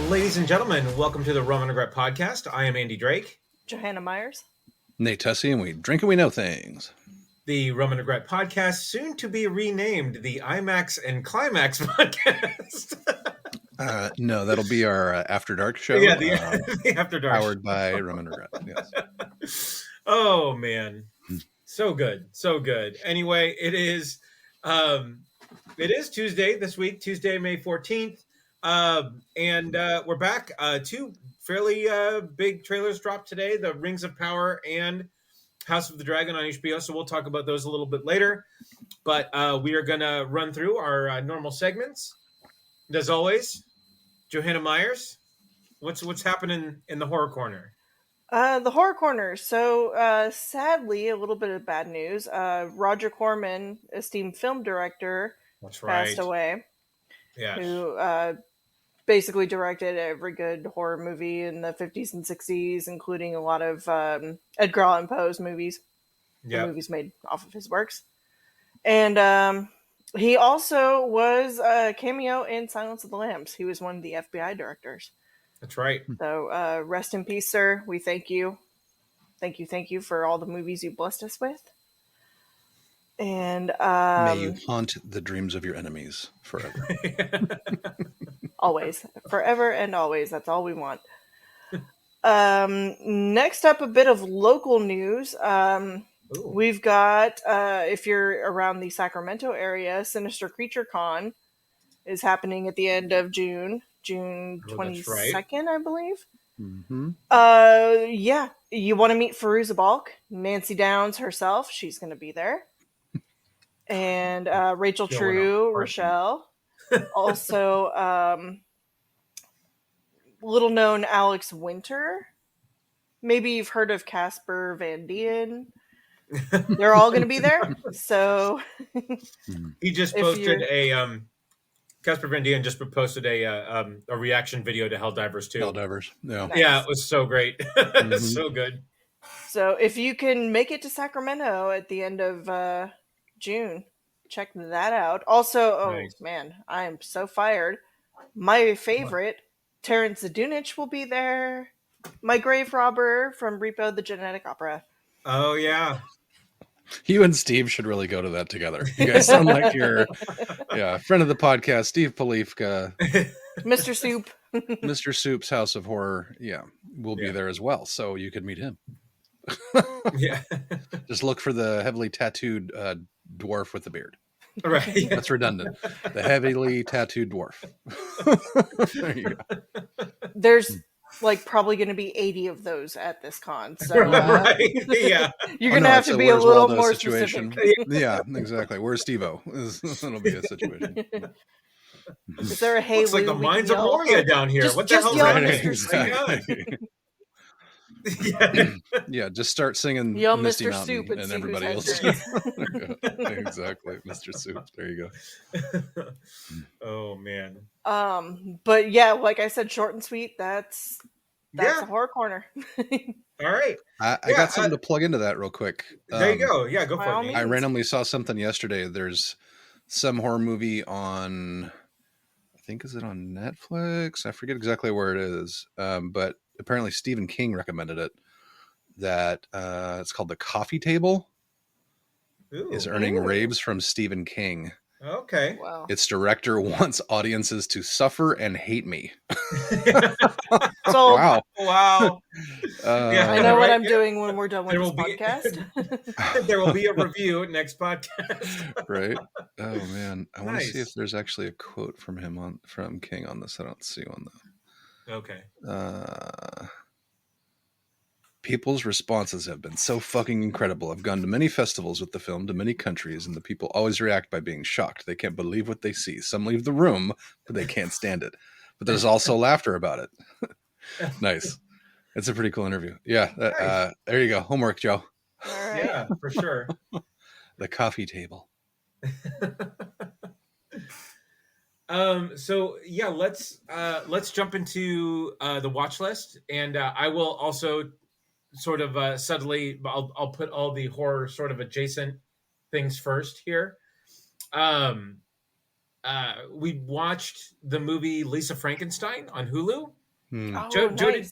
Ladies and gentlemen, welcome to the Rum and Regret podcast. I am Andy Drake. Johanna Myers. Nate Tussey, and we drink and we know things. The Rum and Regret podcast, soon to be renamed the IMAX and Climax podcast. No, that'll be our After Dark show. Yeah, the After Dark. Powered by Rum and Regret, yes. Oh, man. So good. So good. Anyway, it is Tuesday this week, Tuesday, May 14th. And we're back. Two fairly big trailers dropped today, the Rings of Power and House of the Dragon on HBO, so we'll talk about those a little bit later. But we are going to run through our normal segments. And as always, Johanna Myers, what's happening in the horror corner? The horror corner. So sadly, a little bit of bad news. Roger Corman, esteemed film director, That's right. passed away. Yeah. Who basically directed every good horror movie in the 50s and 60s, including a lot of Edgar Allan Poe's movies. Yeah. Movies made off of his works. And he also was a cameo in Silence of the Lambs. He was one of the FBI directors. That's right. So rest in peace, sir. We thank you. Thank you for all the movies you blessed us with. And may you haunt the dreams of your enemies forever. Always. Forever and always. That's all we want. Next up, a bit of local news. We've got, if you're around the Sacramento area, Sinister Creature Con is happening at the end of June 22nd, right. I believe. Mm-hmm. Yeah, you want to meet Fairuza Balk, Nancy Downs herself. She's going to be there. And Rachel True, Rochelle. Also, little known Alex Winter. Maybe you've heard of Casper Van Dien. They're all going to be there. So he just posted Casper Van Dien just posted a reaction video to Helldivers 2. Helldivers, yeah. Nice. Yeah, it was so great. Mm-hmm. So good. So if you can make it to Sacramento at the end of June, check that out. Also, nice. Man, I am so fired. My favorite, Terrence Zdunich, will be there. My grave robber from Repo the Genetic Opera. Oh, yeah. You and Steve should really go to that together. You guys sound like you're friend of the podcast, Steve Polifka. Mr. Soup. Mr. Soup's House of Horror, will be there as well, so you could meet him. Yeah. Just look for the heavily tattooed dwarf with the beard. Right. That's redundant. The heavily tattooed dwarf. There you go. There's probably going to be 80 of those at this con. So right. Yeah. You're going to have to be a little more situation. Specific. Yeah, exactly. Where's Steve-O? That'll be a situation. Is there a hey? Looks like the mines of Moria down here. What the hell is that? Yeah, just start singing Misty Mr. Mountain Soup and everybody else. Exactly, Mr. Soup. There you go. Oh man. But yeah, like I said, short and sweet. That's a horror corner. All right. I got something to plug into that real quick. There you go. Yeah, go for it. I randomly saw something yesterday. There's some horror movie on, I think, is it on Netflix? I forget exactly where it is. But apparently Stephen King recommended it. That it's called The Coffee Table. Ooh. Is earning raves from Stephen King. Okay. Wow. Its director wants audiences to suffer and hate me. So wow. I know what I'm doing when we're done with this podcast. There will be a review next podcast. Right. Oh man, I want to see if there's actually a quote from him from King on this. I don't see one though. Okay. People's responses have been so fucking incredible. I've gone to many festivals with the film, to many countries, and the people always react by being shocked. They can't believe what they see. Some leave the room, but they can't stand it. But there's also laughter about it. Nice. It's a pretty cool interview. Yeah. Nice. There you go. Homework, Joe. All right. Yeah, for sure. The Coffee Table. So yeah, let's jump into the watch list, and I will also sort of subtly, I'll put all the horror sort of adjacent things first here. We watched the movie Lisa Frankenstein on Hulu. Oh, Joe, nice.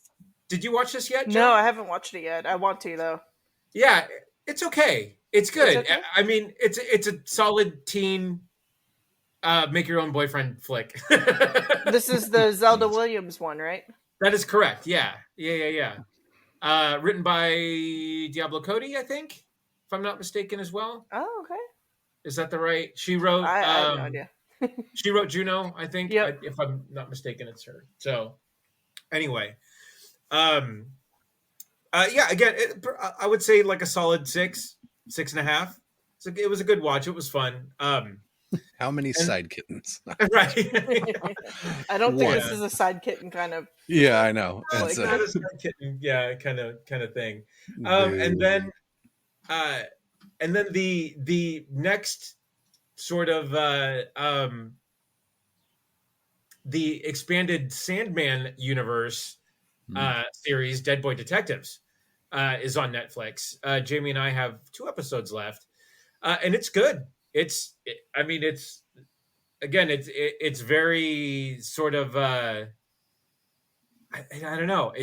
did you watch this yet, Joe? No, I haven't watched it yet. I want to though. Yeah, it's okay. It's good. It's okay? I mean, it's a solid teen make your own boyfriend flick. This is the Zelda Williams one, right? That is correct. Yeah. Written by Diablo Cody, I think, if I'm not mistaken, as well. Oh, okay. Is that the right? She wrote. I have no idea. She wrote Juno, I think. Yep. If I'm not mistaken, it's her. So, anyway, yeah. Again, I would say like a solid 6.5. So it was a good watch. It was fun. How many side kittens? Right. I don't think One. this is a side kitten kind of. Yeah, I know. Like It's Not a side kitten, yeah, kind of thing. And then the next sort of the expanded Sandman universe series, Dead Boy Detectives, is on Netflix. Jamie and I have 2 episodes left, and it's good. I mean, it's very sort of I don't know.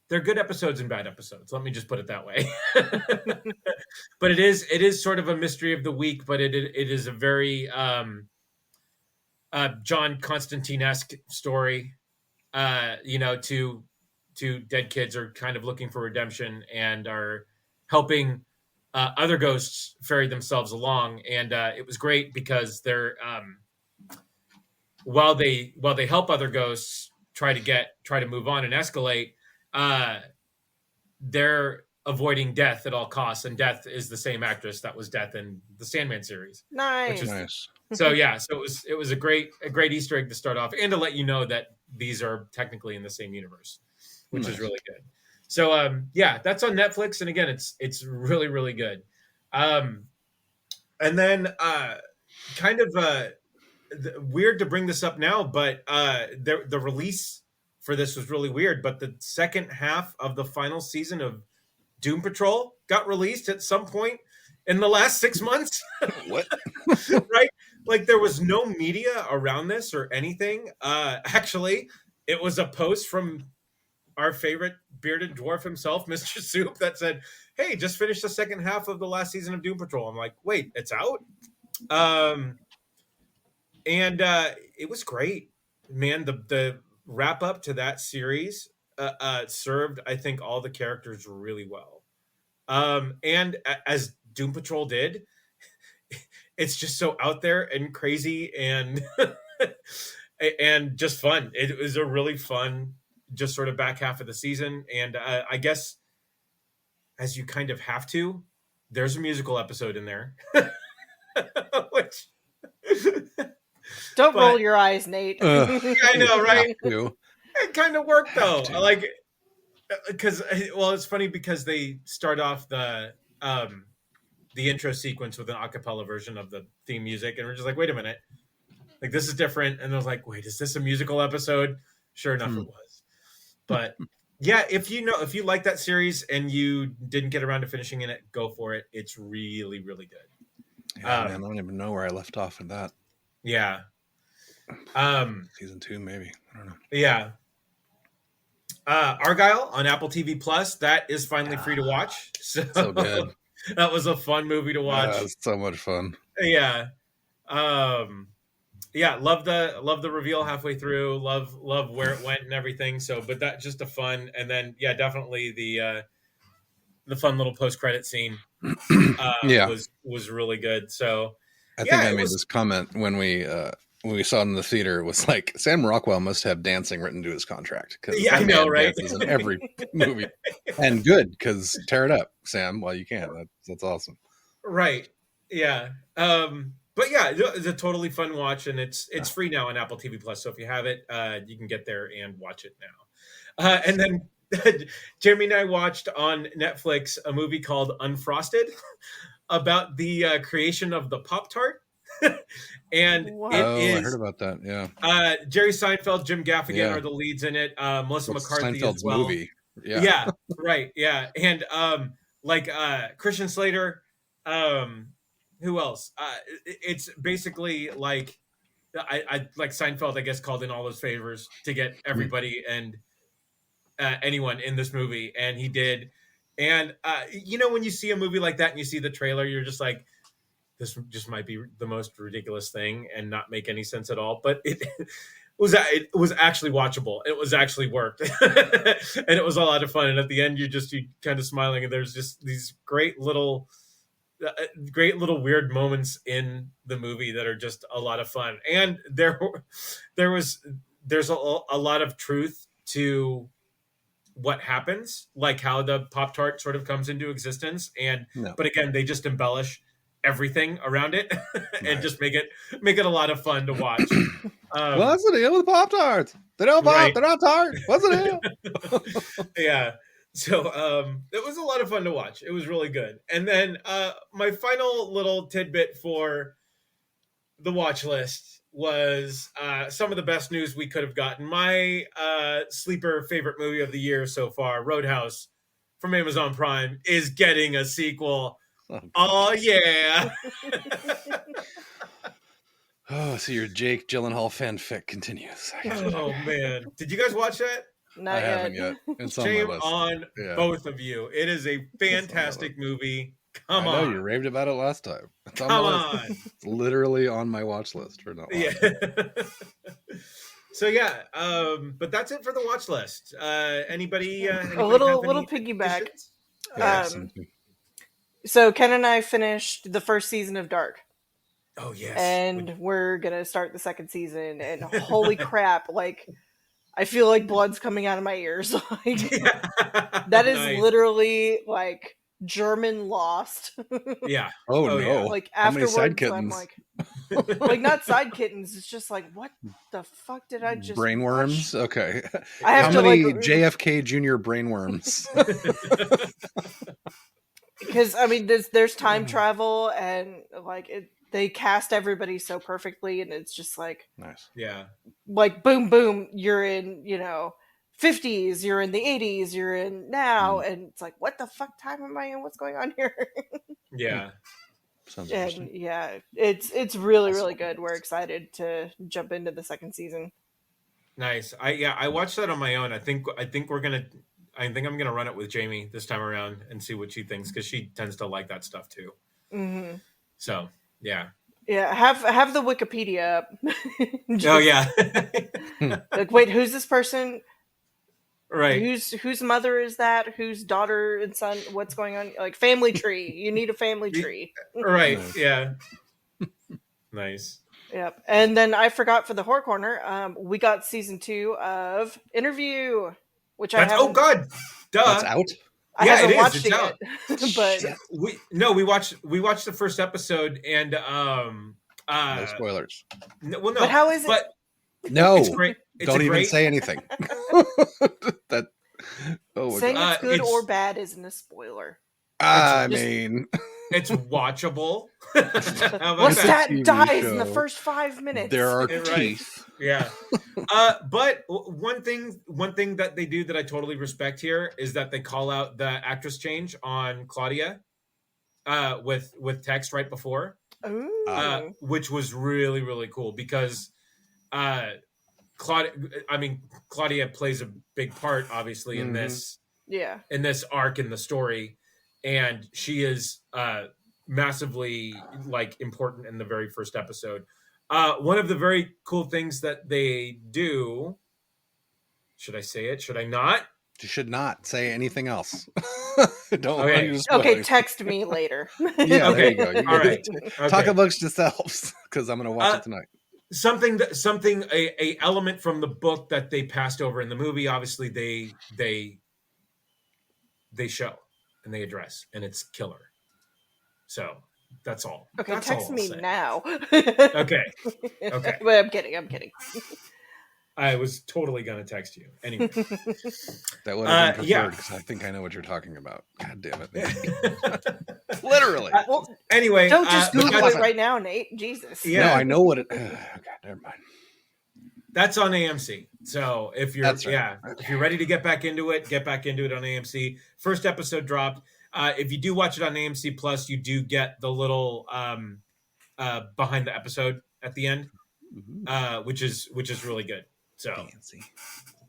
They're good episodes and bad episodes. Let me just put it that way. But it is sort of a mystery of the week, but it is a very John Constantine-esque story. Two dead kids are kind of looking for redemption and are helping other ghosts ferry themselves along. And it was great because they're while they help other ghosts try to move on and escalate, they're avoiding death at all costs, and Death is the same actress that was Death in the Sandman series. Nice. nice. So yeah, it was a great Easter egg to start off, and to let you know that these are technically in the same universe, which is really good. So yeah, that's on Netflix, and again, it's really, really good. And then kind of weird to bring this up now, but the release for this was really weird. But the second half of the final season of Doom Patrol got released at some point in the last 6 months. What? Right? Like there was no media around this or anything. Actually, it was a post from our favorite bearded dwarf himself, Mr. Soup, that said, "Hey, just finished the second half of the last season of Doom Patrol." I'm like, "Wait, it's out?" And it was great, man. The wrap up to that series served, I think, all the characters really well. And as Doom Patrol did, it's just so out there and crazy and and just fun. It was a really fun, just sort of back half of the season. And I guess as you kind of have to, there's a musical episode in there. Which Don't roll your eyes, Nate. I know, right? You. It kind of worked though. I like because it's funny because they start off the intro sequence with an a cappella version of the theme music, and we're just like, wait a minute, like this is different. And I was like, wait, is this a musical episode? Sure enough, it was. But yeah, if you like that series and you didn't get around to finishing it, go for it. It's really, really good. Yeah, man, I don't even know where I left off with that. Yeah. Season 2, maybe. I don't know. Yeah. Argyle on Apple TV Plus. That is finally free to watch. So good. That was a fun movie to watch. It's so much fun. Yeah. Yeah, love the reveal halfway through. Love where it went and everything. So, but that just a fun, and then yeah, definitely the fun little post-credit scene was really good. So I think I made this comment when we saw it in the theater. It was like Sam Rockwell must have dancing written to his contract, because I know, right? Dances in every movie, and good, because tear it up, Sam, while you can. That's awesome. Right? Yeah. But yeah, it's a totally fun watch, and it's free now on Apple TV Plus. So if you have it, you can get there and watch it now. And then Jeremy and I watched on Netflix a movie called Unfrosted about the creation of the Pop-Tart. And I heard about that. Yeah. Jerry Seinfeld, Jim Gaffigan are the leads in it. Melissa McCarthy Seinfeld's as well. movie. Yeah. Right. Yeah. And Christian Slater. Who else? It's basically like I like Seinfeld, I guess, called in all those favors to get everybody and anyone in this movie, and he did. And when you see a movie like that and you see the trailer, you're just like, this just might be the most ridiculous thing and not make any sense at all. But it was actually watchable. It was actually worked, and it was a lot of fun. And at the end, you kind of smiling, and there's just these great little weird moments in the movie that are just a lot of fun. And there's a lot of truth to what happens, like how the Pop-Tart sort of comes into existence. But again, they just embellish everything around it and just make it a lot of fun to watch. What's the deal with Pop-Tarts? They don't pop. Right. They're not tart. What's the deal? Yeah. So it was a lot of fun to watch. It was really good. And then my final little tidbit for the watch list was some of the best news we could have gotten. My sleeper favorite movie of the year so far, Roadhouse from Amazon Prime, is getting a sequel. Oh yeah. Oh, so your Jake Gyllenhaal fanfic continues. Oh man. Did you guys watch that? Not I yet. haven't yet. It's Shame on my list. On both of you. It is a fantastic movie. Come on. I know you raved about it last time. It's on Come my list. on. It's literally on my watch list for now. Yeah. So yeah, but that's it for the watch list. Anybody a little piggyback. So Ken and I finished the first season of Dark. Oh yes. And we're gonna start the second season, and holy crap, like I feel like blood's coming out of my ears. That is literally like German Lost. Yeah. Oh no. Yeah. Like how many afterwards, side kittens? I'm like not side kittens. It's just like, what the fuck did I just brainworms? watch? Okay. I have how to many JFK Jr. brainworms? Because I mean, there's time travel, and like they cast everybody so perfectly, and it's just like nice. Yeah. Like boom, boom. You're in 50s. You're in the 80s. You're in now, and it's like, what the fuck time am I in? What's going on here? Yeah. Sounds and interesting. yeah, it's really good. We're excited to jump into the second season. Nice. I watched that on my own. I think I'm gonna run it with Jamie this time around and see what she thinks, because she tends to like that stuff too. Mm-hmm. So yeah. Yeah, have the Wikipedia up. Oh yeah. Like, wait, who's this person? Right. Whose mother is that? Whose daughter and son? What's going on? Like, family tree. You need a family tree. Right. Yeah. Nice. Yep. And then I forgot, for the horror corner, we got season 2 of Interview, which I haven't. Oh God. Duh. That's out. I haven't watched it yet. But we watched the first episode, and no spoilers. Well, no. But how is it? But no, it's great. Don't even say anything. That. Oh, saying God. it's good or bad isn't a spoiler. I mean, it's watchable. What's that dies in the first 5 minutes? There are teeth. Yeah. But one thing that they do that I totally respect here is that they call out the actress change on Claudia with text right before, which was really, really cool, because Claudia plays a big part, obviously, in this arc in the story, and she is massively important in the very first episode. One of the very cool things that they do, should I say it? Should I not? You should not say anything else. Don't. Okay, text me later. Yeah, okay. There you go. All right. Talk amongst yourselves, because I'm going to watch it tonight. Something a element from the book that they passed over in the movie, obviously they show and they address, and it's killer. So that's all. Okay, that's text all me now. Okay. But I'm kidding. I was totally gonna text you anyway. That would have been preferred, because I think I know what you're talking about. God damn it. Literally. Well, anyway, don't just Google it right now, Nate. Jesus. Yeah. No, I know what it. Okay, never mind. That's on AMC. So if you're if you're ready to get back into it on AMC. First episode dropped. If you do watch it on AMC Plus, you do get the little behind the episode at the end. which is really good. So Fancy.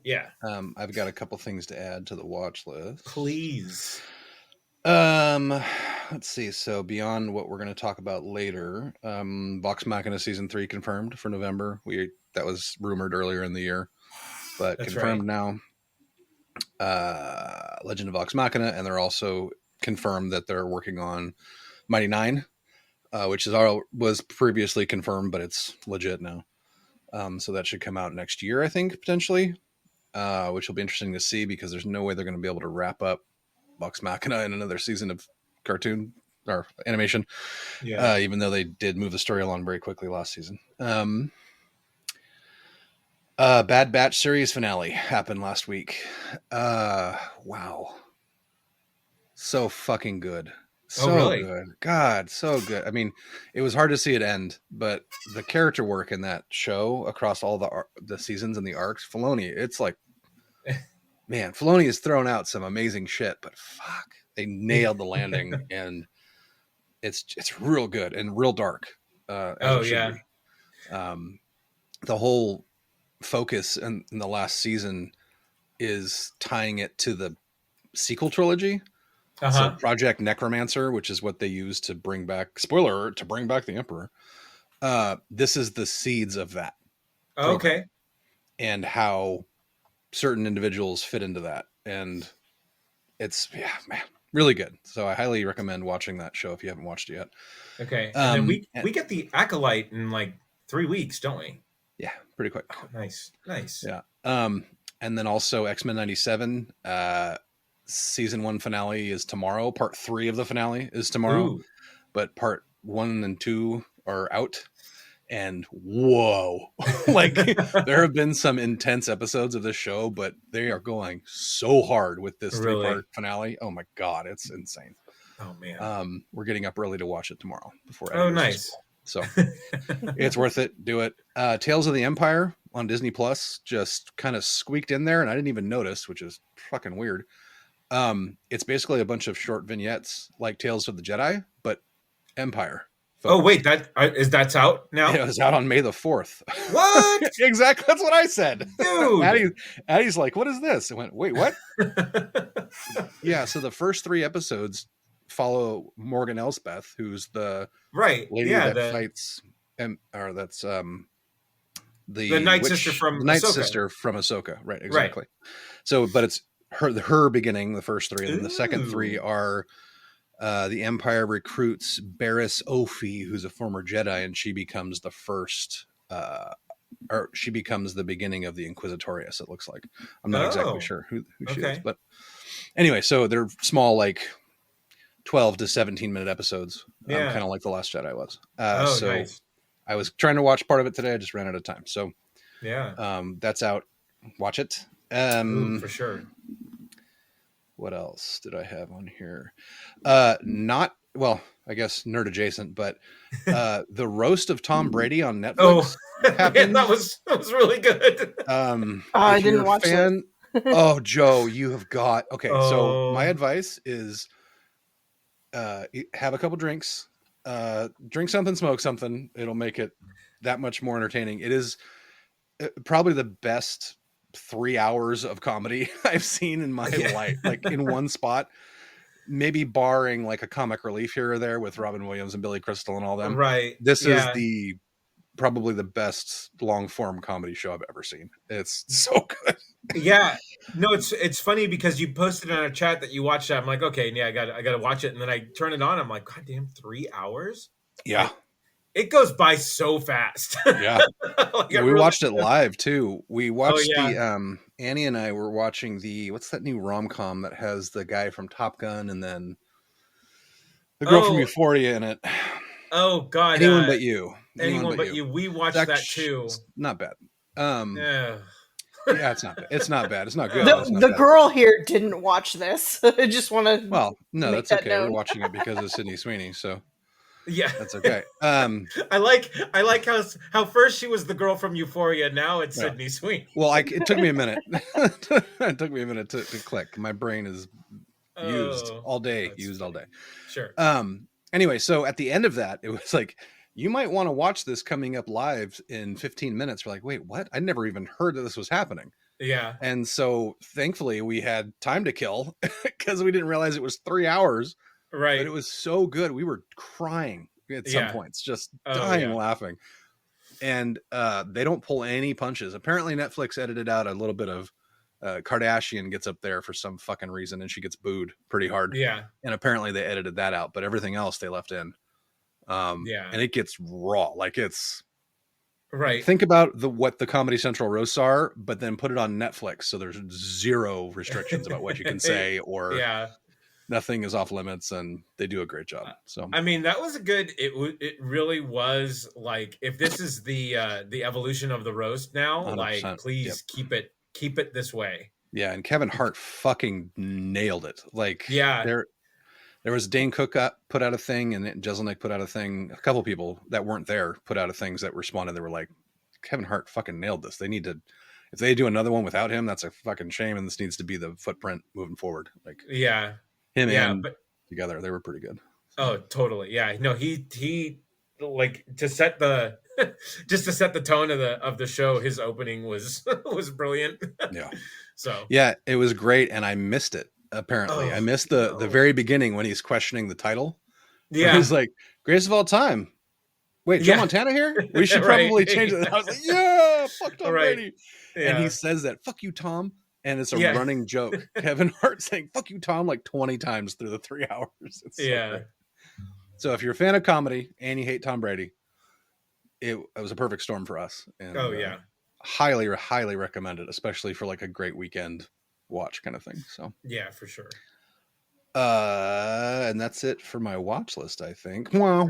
yeah, I've got a couple things to add to the watch list. please. Let's see. So beyond what we're going to talk about later, Vox Machina season 3 confirmed for November. That was rumored earlier in the year, but That's confirmed now. Legend of Vox Machina, and they're also confirmed that they're working on Mighty Nine, which was previously confirmed, but it's legit now. So that should come out next year, I think, potentially, which will be interesting to see because there's no way they're going to be able to wrap up Vox Machina in another season of cartoon or animation. Yeah. Even though they did move the story along very quickly last season. Bad Batch series finale happened last week. Wow. So fucking good. So really? good. God, so good. I mean, it was hard to see it end, but the character work in that show across all the seasons and the arcs, Filoni, it's like, man, Filoni has thrown out some amazing shit, but fuck, they nailed the landing, and it's real good and real dark. As it should be. The whole focus in the last season is tying it to the sequel trilogy. So Project Necromancer, which is what they use to bring back, spoiler alert, to bring back the Emperor. This is the seeds of that. Okay. And how certain individuals fit into that. And it's, man, really good. So I highly recommend watching that show if you haven't watched it yet. Okay. And then we get the Acolyte in like 3 weeks, don't we? Yeah, pretty quick. Oh, nice. Yeah. And then also X-Men 97, season 1 finale is tomorrow. Part 3 of the finale is tomorrow. Ooh. But part 1 and 2 are out. And whoa, like there have been some intense episodes of this show, but they are going so hard with this 3-part finale. Oh my God, it's insane. Oh man. We're getting up early to watch it tomorrow before. Oh, nice. So it's worth it. Do it. Tales of the Empire on Disney Plus just kind of squeaked in there, and I didn't even notice, which is fucking weird. It's basically a bunch of short vignettes like Tales of the Jedi, but Empire. Oh wait, that's out now? It was out on May the 4th. What? Exactly. That's what I said. Dude. Addie's like, what is this? I went, wait, what? Yeah. So the first 3 episodes follow Morgan Elsbeth, who's the lady that fights, that's the Night Sister from the Night Sister from Ahsoka. Right. Exactly. Right. So, but it's her beginning, the first 3, and then the second 3 are. The Empire recruits Barriss Offee, who's a former Jedi, and she becomes the first, or she becomes the beginning of the Inquisitorius, it looks like. I'm not exactly sure who she is. But anyway, so they're small, like 12 to 17 minute episodes, kind of like The Last Jedi was. So nice. I was trying to watch part of it today. I just ran out of time. So that's out. Watch it. For sure. What else did I have on here? I guess nerd adjacent, but the roast of Tom Brady on Netflix. Happened. That was really good. I didn't watch it. Oh, Joe, you have got So my advice is have a couple drinks, drink something, smoke something. It'll make it that much more entertaining. It is probably the best 3 hours of comedy I've seen in my life, like in one spot, maybe barring like a comic relief here or there with Robin Williams and Billy Crystal and all them. Right. This is probably the best long form comedy show I've ever seen. It's so good. Yeah. No, it's funny because you posted on a chat that you watched that. I'm like, okay, I gotta watch it. And then I turn it on. I'm like, God damn, 3 hours. Yeah. It goes by so fast. Yeah. We watched it live too. We watched Annie and I were watching what's that new rom-com that has the guy from Top Gun and then the girl from Euphoria in it. Oh God. Anyone But You. Anyone But You. We watched that too. Not bad. Yeah, it's not bad. It's not bad. It's not good. The girl here didn't watch this. I just want to. Well, no, that's okay. We're watching it because of Sydney Sweeney, so. Yeah, that's okay. I like how first she was the girl from Euphoria. Now it's Sydney Sweeney. Well, it took me a minute. It took me a minute to click. My brain is used all day. Sure. Anyway, so at the end of that, it was like you might want to watch this coming up live in 15 minutes. We're like, wait, what? I never even heard that this was happening. Yeah. And so thankfully we had time to kill because we didn't realize it was 3 hours. Right. But it was so good. We were crying at some points, just dying laughing. And they don't pull any punches. Apparently Netflix edited out a little bit of Kardashian gets up there for some fucking reason and she gets booed pretty hard. Yeah. And apparently they edited that out, but everything else they left in. And it gets raw. Like it's right. Think about what the Comedy Central roasts are, but then put it on Netflix. So there's zero restrictions about what you can say or nothing is off limits, and they do a great job. So I mean, that was a good. It really was like, if this is the evolution of the roast now, 100%. Like please keep it this way. Yeah, and Kevin Hart fucking nailed it. Like there was Dane Cook put out a thing, and Jeselnik put out a thing. A couple people that weren't there put out a things that responded. They were like, Kevin Hart fucking nailed this. They need to. If they do another one without him, that's a fucking shame, and this needs to be the footprint moving forward. Like him and together, they were pretty good. Oh, totally. Yeah. No, he like to set the just to set the tone of the show. His opening was brilliant. Yeah. So it was great, and I missed it. Apparently, I missed the very beginning when he's questioning the title. Yeah, he's like, "Greatest of all time." Wait, Joe Montana here? We should probably change it. And I was like, "Yeah, fuck Tom Brady." Yeah. And he says that, "Fuck you, Tom." And it's a running joke. Kevin Hart saying "fuck you, Tom" like 20 times through the 3 hours. It's so great. So if you're a fan of comedy and you hate Tom Brady, it was a perfect storm for us. And, highly, highly recommend it, especially for like a great weekend watch kind of thing. So yeah, for sure. And that's it for my watch list, I think. All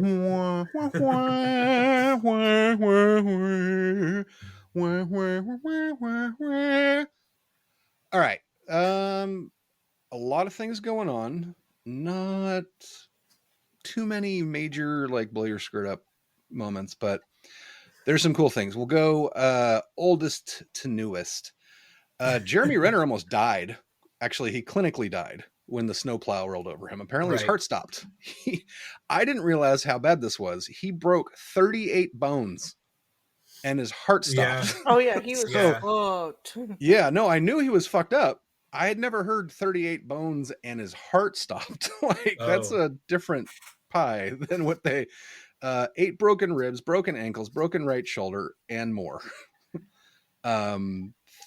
right. A lot of things going on. Not too many major like blow your skirt up moments, but there's some cool things. We'll go oldest to newest. Jeremy Renner almost died. Actually, he clinically died when the snowplow rolled over him. Apparently his heart stopped. I didn't realize how bad this was. He broke 38 bones and his heart stopped. Oh yeah, he was fucked. Yeah, no, I knew he was fucked up. I had never heard 38 bones and his heart stopped. That's a different pie than what they 8 broken ribs, broken ankles, broken right shoulder, and more.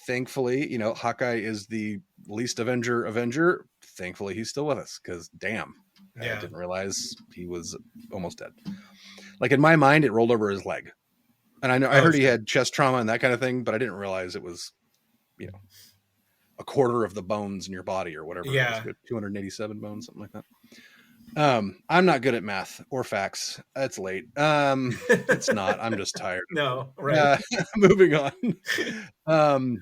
Thankfully, Hawkeye is the least Avenger. Thankfully, he's still with us because damn, I didn't realize he was almost dead. Like in my mind, it rolled over his leg. And I heard he had chest trauma and that kind of thing, but I didn't realize it was, a quarter of the bones in your body or whatever. Yeah. 287 bones, something like that. I'm not good at math or facts. It's late. It's not. I'm just tired. No, right. Moving on.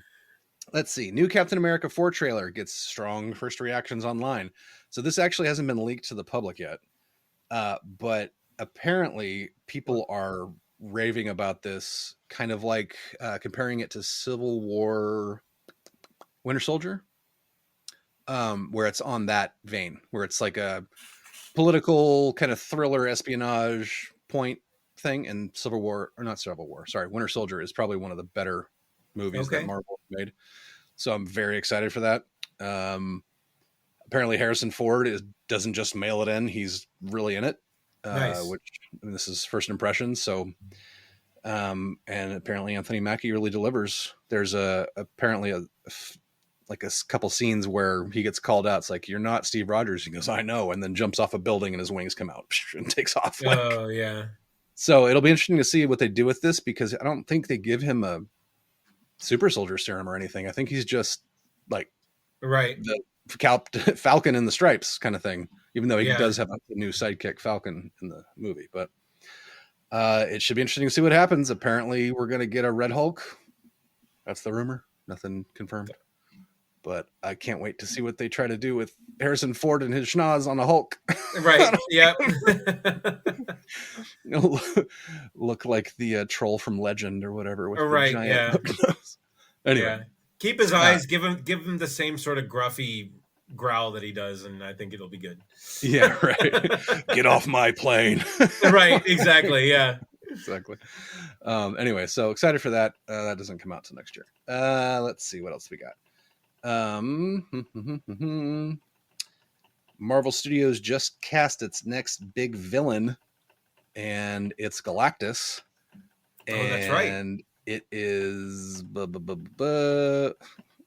Let's see. New Captain America 4 trailer gets strong first reactions online. So this actually hasn't been leaked to the public yet. But apparently people are raving about this, kind of like comparing it to Civil War Winter Soldier, where it's on that vein, where it's like a political kind of thriller espionage point thing. And Winter Soldier is probably one of the better movies that Marvel made. So I'm very excited for that. Apparently Harrison Ford doesn't just mail it in. He's really in it, nice. This is first impressions. So, and apparently Anthony Mackie really delivers. There's apparently a couple scenes where he gets called out. It's like, "You're not Steve Rogers." He goes, "I know," and then jumps off a building and his wings come out and takes off. Oh yeah. So it'll be interesting to see what they do with this, because I don't think they give him a super soldier serum or anything. I think he's just like the Falcon in the stripes kind of thing, even though he does have a new sidekick Falcon in the movie. But it should be interesting to see what happens. Apparently we're going to get a Red Hulk. That's the rumor. Nothing confirmed. But I can't wait to see what they try to do with Harrison Ford and his schnoz on a Hulk. Right. Yep. Look like the troll from Legend or whatever. With right. Yeah. Anyway, keep his eyes. Give him the same sort of gruffy growl that he does, and I think it'll be good. Yeah, right. Get off my plane. Right, exactly. Yeah. Exactly. Anyway, so excited for that. That doesn't come out till next year. Let's see what else we got. Marvel Studios just cast its next big villain, and it's Galactus. Oh, that's right. And it is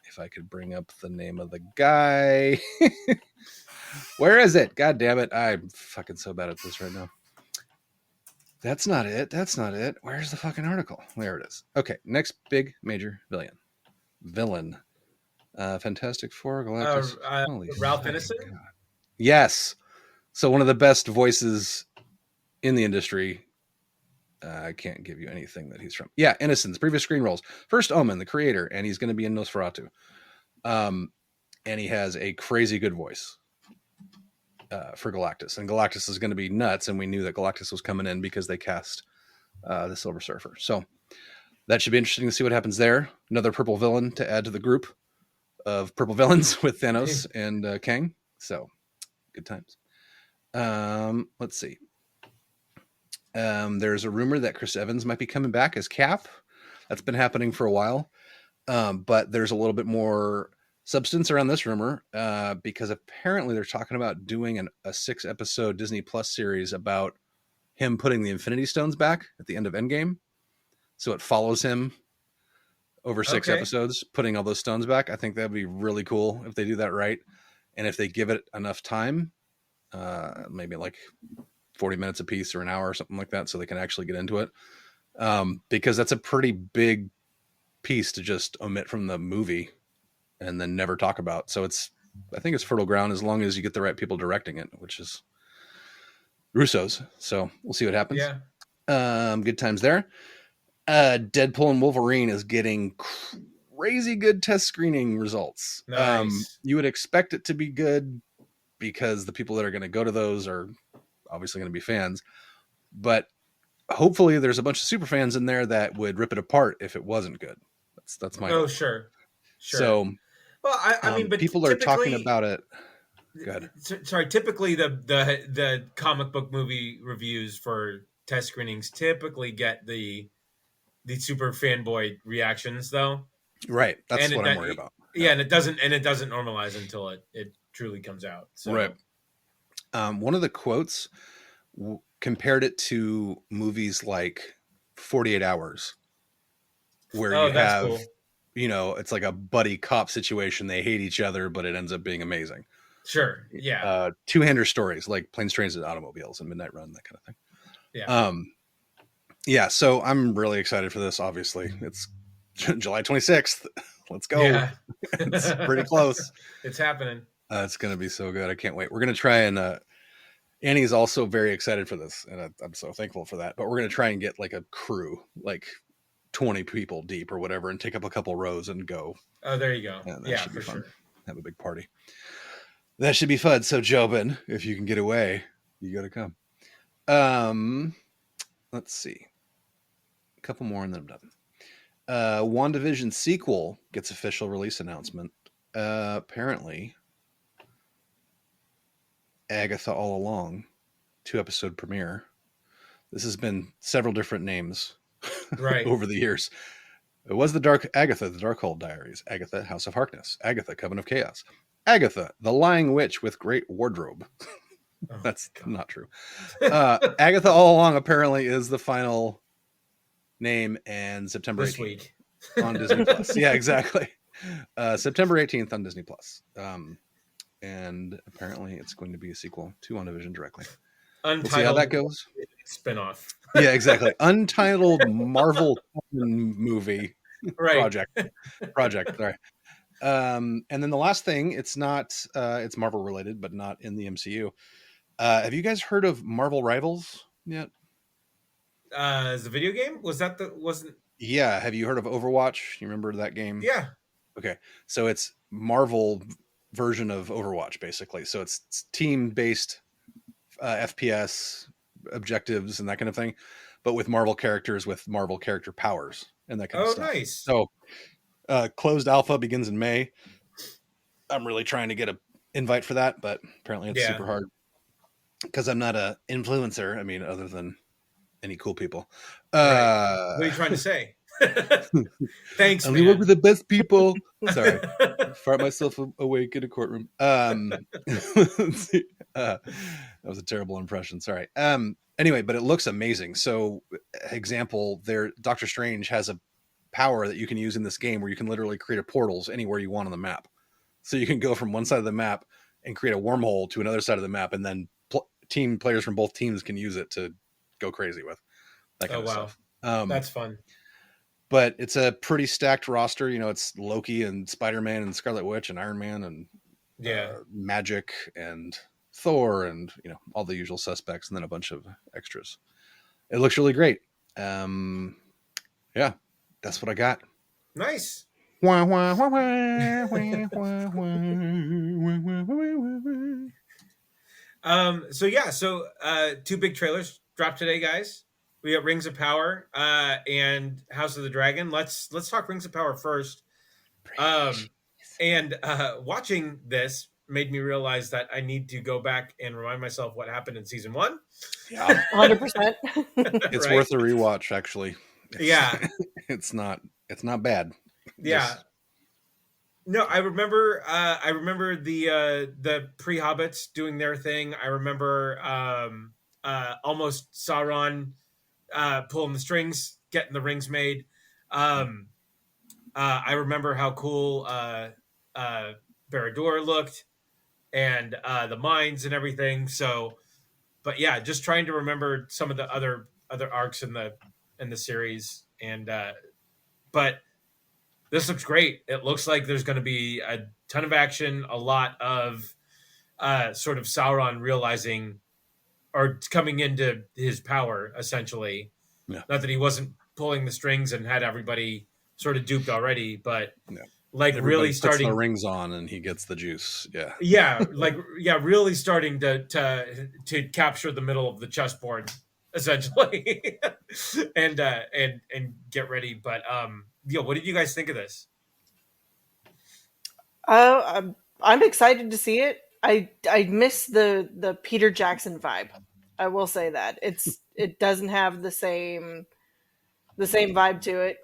if I could bring up the name of the guy. Where is it? God damn it. I'm fucking so bad at this right now. That's not it. Where's the fucking article? There it is. Okay, next big major villain. Fantastic Four, Galactus. Ralph Ineson? God. Yes. So one of the best voices in the industry. I can't give you anything that he's from. Yeah, Innocence, previous screen roles. First Omen, the creator, and he's going to be in Nosferatu. And he has a crazy good voice for Galactus. And Galactus is going to be nuts, and we knew that Galactus was coming in because they cast the Silver Surfer. So that should be interesting to see what happens there. Another purple villain to add to the group of purple villains with Thanos and Kang. So good times. Let's see. There's a rumor that Chris Evans might be coming back as Cap. That's been happening for a while. But there's a little bit more substance around this rumor because apparently they're talking about doing a 6-episode Disney Plus series about him putting the Infinity Stones back at the end of Endgame. So it follows him over 6 episodes, putting all those stones back. I think that'd be really cool if they do that right. And if they give it enough time, maybe like 40 minutes a piece or an hour or something like that, so they can actually get into it. Because that's a pretty big piece to just omit from the movie and then never talk about. So I think it's fertile ground as long as you get the right people directing it, which is Russo's. So we'll see what happens. Yeah. Good times there. Deadpool and Wolverine is getting crazy good test screening results. Nice. You would expect it to be good because the people that are going to go to those are obviously going to be fans, but hopefully there's a bunch of super fans in there that would rip it apart if it wasn't good. That's my hope. Sure. So well, I mean, but people are talking about it. Good. Sorry, typically the comic book movie reviews for test screenings typically get the super fanboy reactions, though. Right, that's what I'm worried about. Yeah, and it doesn't normalize until it truly comes out. So. Right. One of the quotes compared it to movies like 48 Hours, where you have, cool. It's like a buddy cop situation. They hate each other, but it ends up being amazing. Sure. Yeah. Two-hander stories like Planes, Trains, and Automobiles and Midnight Run, that kind of thing. Yeah. Yeah. So I'm really excited for this. Obviously, it's July 26th. Let's go. Yeah. It's pretty close. It's happening. It's going to be so good. I can't wait. We're going to try and Annie's also very excited for this, and I'm so thankful for that. But we're going to try and get like a crew, like 20 people deep or whatever, and take up a couple rows and go. Oh, there you go. Yeah, should be fun. Sure. Have a big party. That should be fun. So, Jobin, if you can get away, you got to come. Let's see. A couple more and then I'm done. WandaVision sequel gets official release announcement. Apparently, Agatha All Along, 2-episode premiere. This has been several different names over the years. It was the Darkhold Diaries, Agatha, House of Harkness, Agatha, Coven of Chaos, Agatha, the Lying Witch with Great Wardrobe. That's not true. Agatha All Along apparently is the final name, and September 18th week on Disney Plus. Yeah, exactly. September 18th on Disney Plus. And apparently it's going to be a sequel to WandaVision directly. Untitled, we'll see how that goes. Spinoff. Yeah, exactly. Untitled Marvel movie project. Sorry. And then the last thing, it's Marvel related, but not in the MCU. Have you guys heard of Marvel Rivals yet? Is the video game? Wasn't? Yeah. Have you heard of Overwatch? You remember that game? Yeah. Okay. So it's Marvel version of Overwatch, basically. So it's team-based FPS objectives and that kind of thing, but with Marvel characters with Marvel character powers and that kind of stuff. Oh, nice. So closed alpha begins in May. I'm really trying to get an invite for that, but apparently it's Yeah. super hard because I'm not a influencer. I mean, other than any cool people. What are you trying to say? Thanks, I only man. work with the best people. Sorry, fart myself awake in a courtroom. That was a terrible impression. Sorry. Anyway, but it looks amazing. So, example, there, Doctor Strange has a power that you can use in this game where you can literally create a portals anywhere you want on the map. So you can go from one side of the map and create a wormhole to another side of the map, and then team players from both teams can use it to go crazy with that kind of stuff. That's fun. But it's a pretty stacked roster. You know, it's Loki and Spider-Man and Scarlet Witch and Iron Man and Magic and Thor and, you know, all the usual suspects, and then a bunch of extras. It looks really great. Yeah, that's what I got. Nice. So two big trailers dropped today, guys. We got Rings of Power and House of the Dragon. Let's talk Rings of Power first. And watching this made me realize that I need to go back and remind myself what happened in season 1. Yeah, 100%. It's worth a rewatch, actually. It's not bad. Yeah. No, I remember the pre-hobbits doing their thing. I remember almost Sauron pulling the strings, getting the rings made. I remember how cool Barad-dûr looked, and the mines and everything. So, but yeah, just trying to remember some of the other arcs in the series, and but this looks great. It looks like there's going to be a ton of action, a lot of sort of Sauron realizing or coming into his power, essentially. Yeah. Not that he wasn't pulling the strings and had everybody sort of duped already, but like everybody really puts starting the rings on and he gets the juice. Really starting to capture the middle of the chessboard, essentially, and get ready. But what did you guys think of this? I'm excited to see it. I miss the Peter Jackson vibe. I will say that it doesn't have the same vibe to it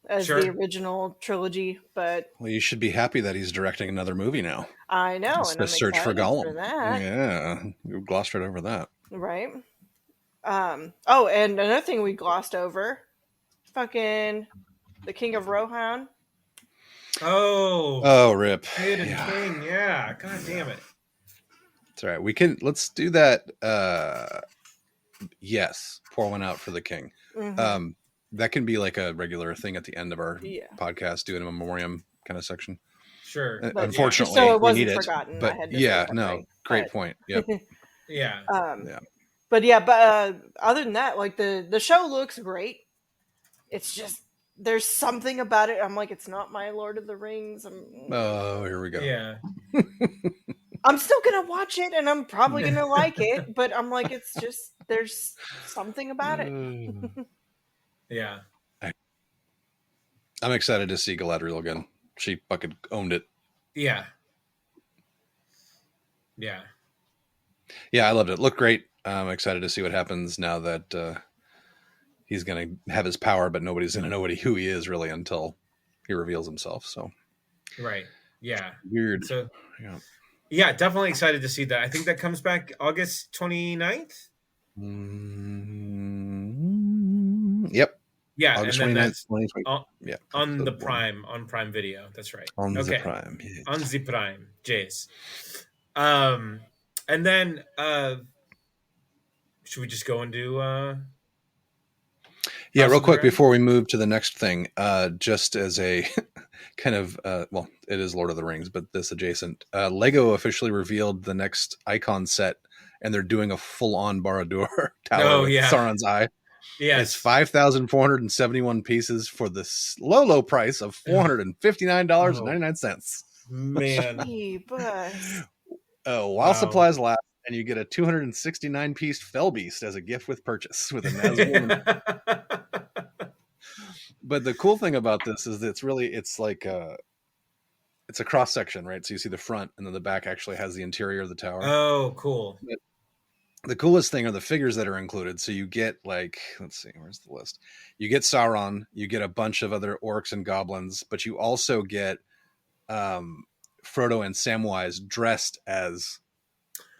as the original trilogy. But you should be happy that he's directing another movie now. I know, it's and the I'm search for Gollum. For that. Yeah, you glossed right over that. Right. Oh, and another thing we glossed over, fucking the King of Rohan. Oh, rip. King, yeah. God damn it. It's all right. Let's do that. Yes, pour one out for the king. Mm-hmm. That can be like a regular thing at the end of our podcast, doing a memoriam kind of section. Sure. But unfortunately, so it wasn't forgotten. But great point. Yep. Yeah. But other than that, like the show looks great. It's just there's something about it. I'm like, it's not my Lord of the Rings. Oh, here we go. Yeah. I'm still gonna watch it, and I'm probably gonna like it. But I'm like, it's just there's something about it. Yeah. I'm excited to see Galadriel again. She fucking owned it. Yeah. Yeah. Yeah, I loved it. Looked great. I'm excited to see what happens now that he's going to have his power, but nobody's going to know who he is really until he reveals himself. So, right. Yeah. Weird. So, yeah, definitely excited to see that. I think that comes back August 29th. Yep. Yeah, August and then 29th, 2020. On the Prime, on Prime Video. That's right. On the Prime. Yes. On the Prime, Jace. And then should we just go and do real quick before we move to the next thing, just as a kind of it is Lord of the Rings, but this adjacent. Lego officially revealed the next Icon set, and they're doing a full-on Barad-dûr tower with Sauron's eye. Yeah, it's 5,471 pieces for the low price of $459.99. Man, while supplies last, and you get a 269-piece Fell Beast as a gift with purchase with a Nazgul. But the cool thing about this is it's like it's a cross section, right? So you see the front, and then the back actually has the interior of the tower. Oh, cool. The coolest thing are the figures that are included. So you get like, let's see, where's the list? You get Sauron, you get a bunch of other orcs and goblins, but you also get Frodo and Samwise dressed as,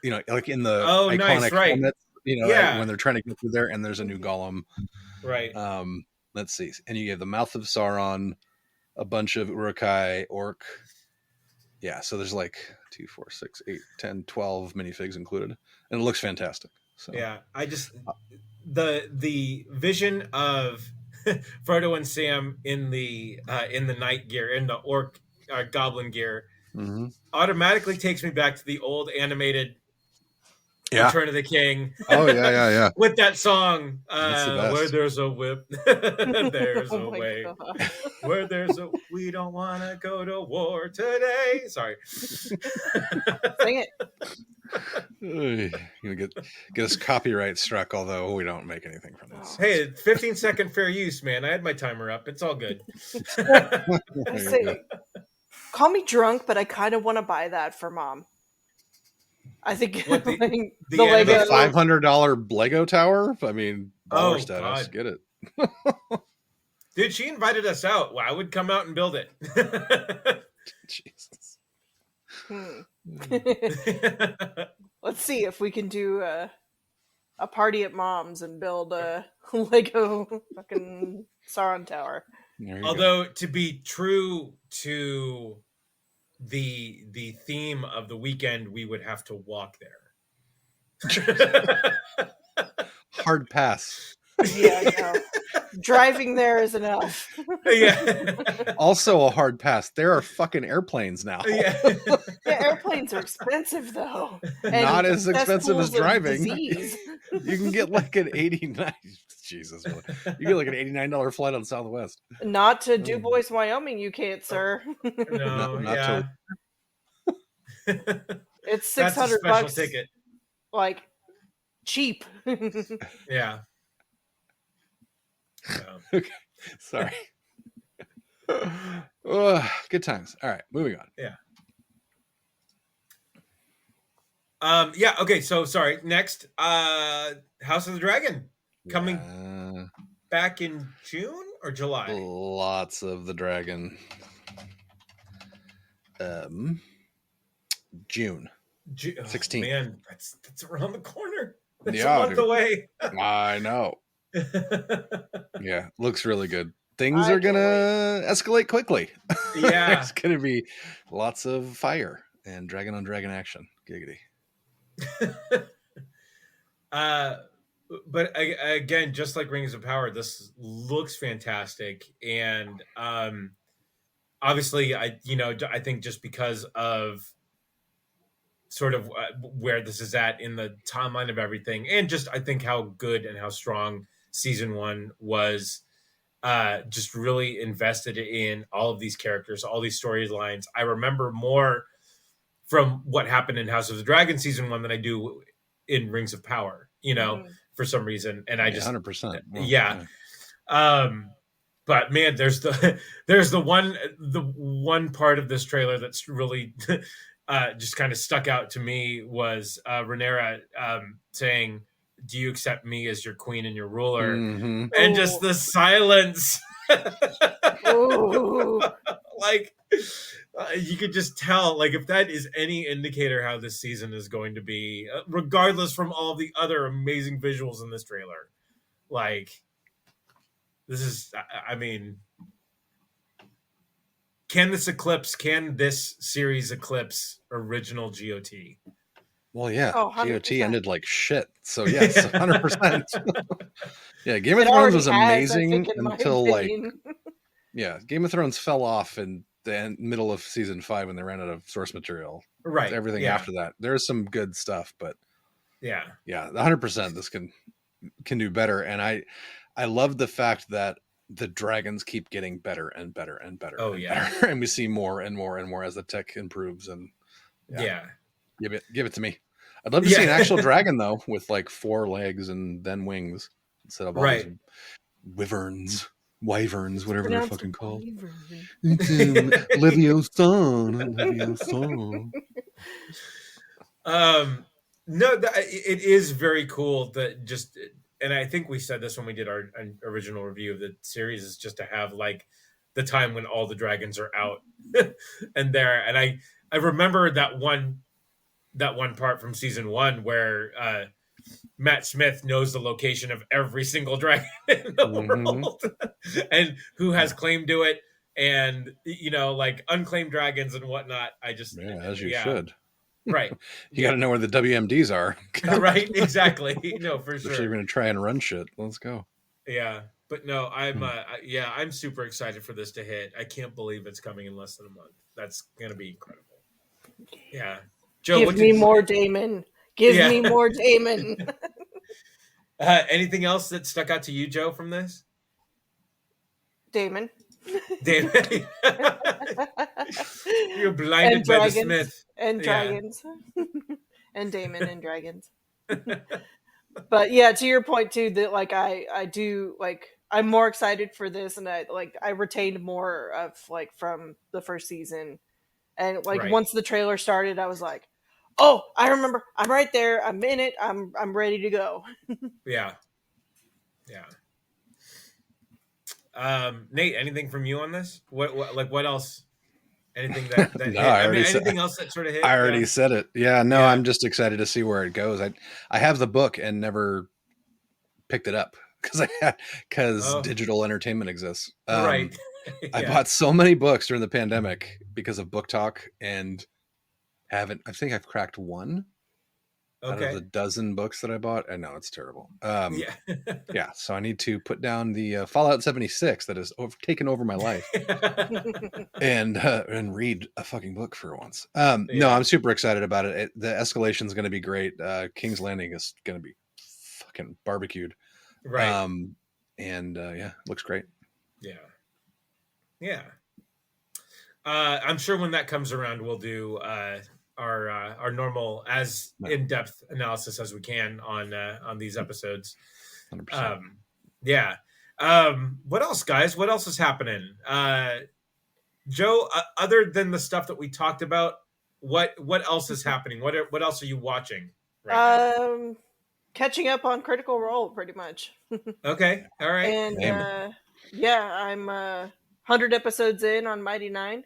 like in the iconic nice, right. helmets, when they're trying to get through there, and there's a new Gollum. Right. Let's see. And you get the Mouth of Sauron, a bunch of Uruk-hai orc. Yeah, so there's like 2, 4, 6, 8, 10, 12 minifigs included, and it looks fantastic. So yeah, I just the vision of Frodo and Sam in the night gear, in the orc goblin gear, automatically takes me back to the old animated Return of the King. Oh yeah. With that song, where there's a whip, there's a way. Where there's a, we don't want to go to war today. Sorry. Sing it. You're gonna get us copyright struck, although we don't make anything from this. Hey, 15-second fair use, man. I had my timer up. It's all good. I say, call me drunk, but I kind of want to buy that for Mom. I think the Lego $500 Lego tower. I mean, baller status. God. Get it, dude. She invited us out. Well, I would come out and build it. Jesus. Let's see if we can do a party at Mom's and build a Lego fucking Sauron tower. Although, to be true to the theme of the weekend, we would have to walk there. Hard pass. Yeah, no. Driving there is enough. Yeah. Also a hard pass. There are fucking airplanes now. Yeah. Airplanes are expensive though. Not as expensive as driving. You can get like an $89. Jesus, you get like an $89 flight on Southwest. Not to Du Bois, Wyoming. You can't, sir. No, not it's $600 ticket. Like cheap. Yeah. Okay. Sorry. Good times. All right, moving on. Yeah. Yeah. Okay. So sorry. Next, House of the Dragon coming back in June or July. Lots of the Dragon. June 16th. Man, that's around the corner. That's a month away. I know. Yeah, looks really good. Things are gonna escalate quickly. Yeah. It's gonna be lots of fire and dragon on dragon action. Giggity. But again, just like Rings of Power, this looks fantastic, and obviously, I think just because of sort of where this is at in the timeline of everything, and just I think how good and how strong season 1 was, just really invested in all of these characters, all these storylines. I remember more from what happened in House of the Dragon season 1 than I do in Rings of Power, for some reason. And I just 100%. Yeah. But man, there's the one part of this trailer that's really just kind of stuck out to me was Rhaenyra saying, "Do you accept me as your queen and your ruler?" And just the silence. Like, you could just tell, like, if that is any indicator how this season is going to be, regardless from all the other amazing visuals in this trailer, like, this is, I mean, can this series eclipse original GOT? Well, yeah, GOT 100%. ended like shit. So yes, 100%. Yeah, Game of Thrones was amazing until Game of Thrones fell off in the middle of season 5 when they ran out of source material. Right. Everything after that, there's some good stuff, but yeah, 100%. This can do better, and I love the fact that the dragons keep getting better and better and better. Oh, better. And we see more and more and more as the tech improves. And give it to me. I'd love to see an actual dragon though, with like 4 legs and then wings instead of all these wyverns. wyverns, whatever they're Pronounce fucking called. wyvern. It's Leviosa. No, it is very cool that just, and I think we said this when we did our original review of the series, is just to have like the time when all the dragons are out and there. And I remember that one part from season 1 where Matt Smith knows the location of every single dragon in the world and who has claim to it, and like unclaimed dragons and whatnot. As you should. Right. You got to know where the WMDs are. Right. Exactly. No, for sure. Especially if you're going to try and run shit. Let's go. Yeah. But no, I'm super excited for this to hit. I can't believe it's coming in less than a month. That's going to be incredible. Yeah. Joe, Give me more Daemon. Give me more Daemon. Anything else that stuck out to you, Joe, from this? Daemon. You're blinded by the Smith. And dragons. And Daemon and dragons. But yeah, to your point too, that like I do like, I'm more excited for this, and I retained more of like from the first season, and like once the trailer started, I was like, oh, I remember, I'm right there, I'm in it, I'm ready to go. Yeah. Nate, anything from you on this? What else? Anything that No, hit? Anything else that sort of hit? I already said it. Yeah, no, I'm just excited to see where it goes. I have the book and never picked it up because digital entertainment exists. Right. I bought so many books during the pandemic because of Book Talk, and I think I've cracked one out of the dozen books that I bought. And no, it's terrible. Yeah. So I need to put down the Fallout 76 that has taken over my life and read a fucking book for once. No, I'm super excited about it. The escalation is going to be great. King's Landing is going to be fucking barbecued. Right. It looks great. Yeah. I'm sure when that comes around, we'll do our normal as in-depth analysis as we can on these episodes. 100%. Yeah. What else, guys? What else is happening? Joe, other than the stuff that we talked about, what else is happening? What else are you watching right now? Catching up on Critical Role, pretty much. Okay. All right. And I'm 100 episodes in on Mighty Nine.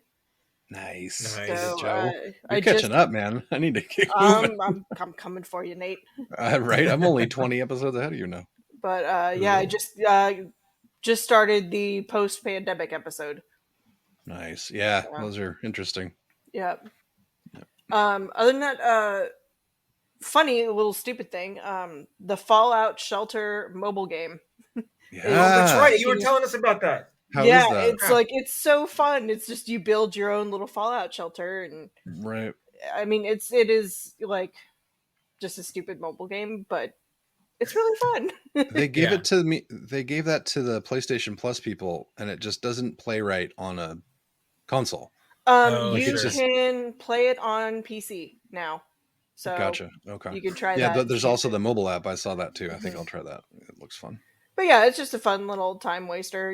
Nice. So, Joe. You're catching up, man. I need to keep moving. I'm coming for you, Nate. Right. I'm only 20 episodes ahead of you now. But I just started the post-pandemic episode. Nice. Yeah, those are interesting. Yeah. Other than that, funny little stupid thing, the Fallout Shelter mobile game. Yeah, that's right. You were telling us about that. How is that? It's like, it's so fun. It's just, you build your own little Fallout shelter, and right. I mean, it is like just a stupid mobile game, but it's really fun. They gave it to me. They gave that to the PlayStation Plus people, and it just doesn't play right on a console. You can play it on PC now. So gotcha. Okay. You can try that. Yeah, there's also the mobile app. I saw that too. I think I'll try that. It looks fun. But yeah, it's just a fun little time waster.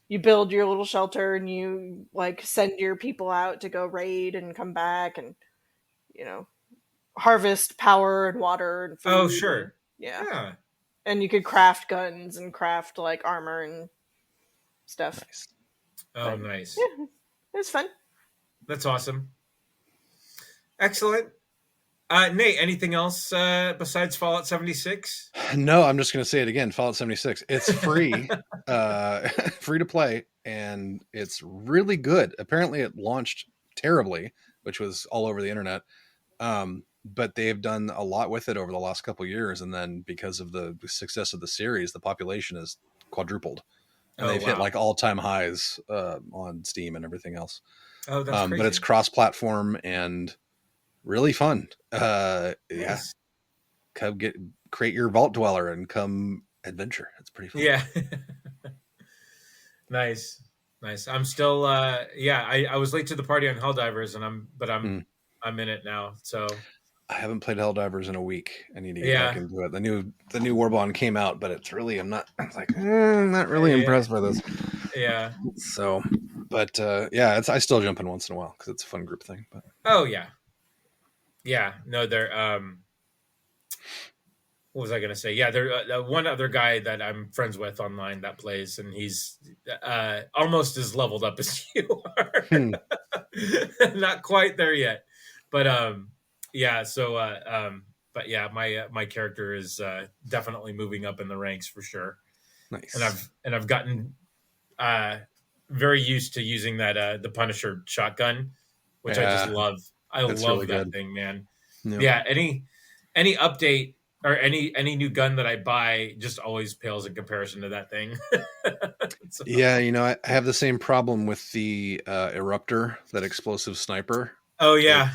You build your little shelter, and you like send your people out to go raid and come back, and harvest power and water and food. Oh, sure. Yeah. And you could craft guns and craft like armor and stuff. Nice. Oh, nice. Yeah, it was fun. That's awesome. Excellent. Nate, anything else besides Fallout 76? No, I'm just going to say it again. Fallout 76. It's free, free to play, and it's really good. Apparently, it launched terribly, which was all over the internet. But they've done a lot with it over the last couple of years, and then because of the success of the series, the population has quadrupled, and they've hit like all-time highs on Steam and everything else. Oh, that's crazy. But it's cross-platform and really fun. Yeah, come create your vault dweller and come adventure. It's pretty fun. Yeah. Nice. I'm still I was late to the party on Helldivers, and I'm in it now. So I haven't played Helldivers in a week. I need to get back into it. The new Warbond came out, but it's really I'm not really impressed by this. Yeah. So, but I still jump in once in a while because it's a fun group thing. But no, they're what was I going to say? Yeah, there one other guy that I'm friends with online that plays, and he's almost as leveled up as you are. Not quite there yet, but but yeah, my character is definitely moving up in the ranks for sure. Nice. And I've gotten very used to using that the Punisher shotgun, which I just love. I love really that thing, man. Yep. Yeah, any update or any new gun that I buy just always pales in comparison to that thing. So. Yeah, I have the same problem with the Eruptor, that explosive sniper. Oh yeah.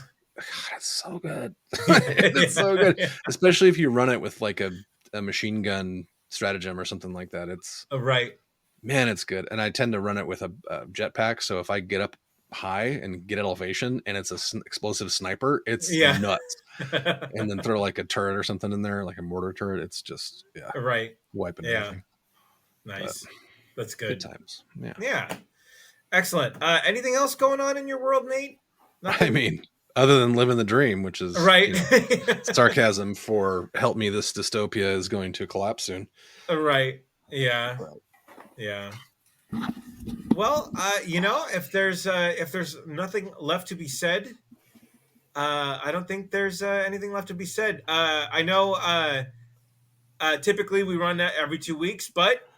It's so good. It's so good. Especially if you run it with like a machine gun stratagem or something like that. It's right. Man, it's good. And I tend to run it with a jetpack. So if I get up high and get elevation and it's a explosive sniper, it's nuts. And then throw like a turret or something in there, like a mortar turret. It's just right, wiping everything. Nice. That's good. Good times. Yeah. Excellent. Anything else going on in your world, Nate? Nothing? I mean, other than living the dream, which is right. Sarcasm for help me, this dystopia is going to collapse soon. Right. Yeah. Yeah. Well, if there's nothing left to be said, I don't think there's anything left to be said. I know typically we run that every 2 weeks, but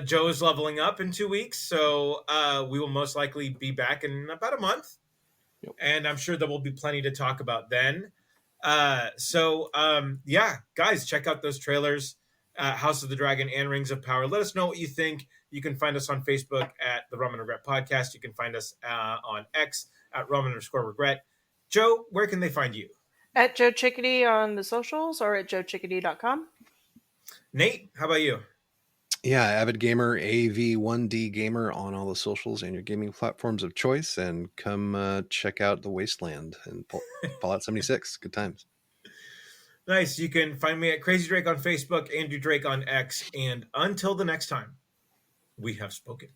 Joe is leveling up in 2 weeks, so we will most likely be back in about a month. Yep. And I'm sure there will be plenty to talk about then. Guys, check out those trailers, House of the Dragon and Rings of Power. Let us know what you think. You can find us on Facebook at the Rum and Regret Podcast. You can find us on X at rum_regret. Joe, where can they find you? At Joe Chickadee on the socials or at joechickadee.com. Nate, how about you? Yeah, Avid Gamer, AV1D Gamer on all the socials and your gaming platforms of choice. And come check out The Wasteland and Fallout 76. Good times. Nice. You can find me at Crazy Drake on Facebook, Andrew Drake on X. And until the next time, we have spoken.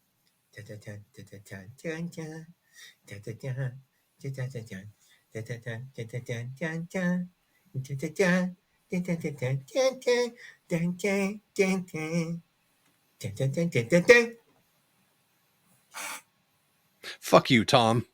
Fuck you, Tom.